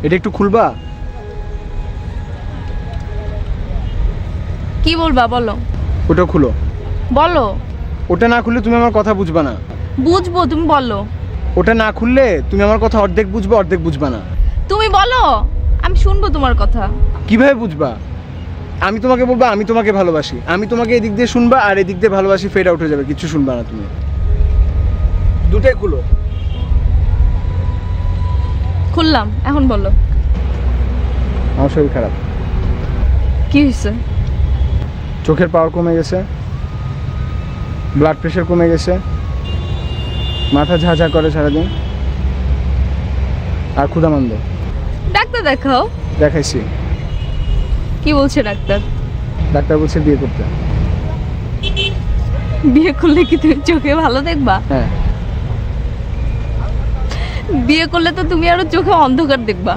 এটা একটু খুলবা? কি বলবা বলো? ওটা খুলো। বলো। ওটা না খুললে তুমি আমার কথা বুঝবা না। বুঝবো, তুমি বলো। ওটা না খুললে তুমি আমার কথা অর্ধেক বুঝবা, অর্ধেক বুঝবা না। তুমি বলো, আমি শুনবো তোমার কথা। কিভাবে বুঝবা? আমি তোমাকে বলবো আমি তোমাকে ভালোবাসি, আমি তোমাকে এদিক দিয়ে শুনবা আর এদিক দিয়ে ভালোবাসি ফেড আউট হয়ে যাবে, কিছু শুনবা না তুমি। দুটাই খুলো। খুললাম, এখন বলো। আমার শরীর খারাপ। কি হয়েছে? চোখের পাওয়ার কমে গেছে, ব্লাড প্রেশার কমে গেছে, মাথা ঝাঁঝা করে সারাদিন, আর ক্ষুধামন্দ। ডাক্তার দেখাও। দেখাইছি। কি বলছে ডাক্তার? ডাক্তার বলছে বিয়ে করতে। বিয়ে করলে কি তুমি চোখে ভালো দেখবা? হ্যাঁ। বিয়ে করলে তো তুমি আরো চোখে অন্ধকার দেখবা।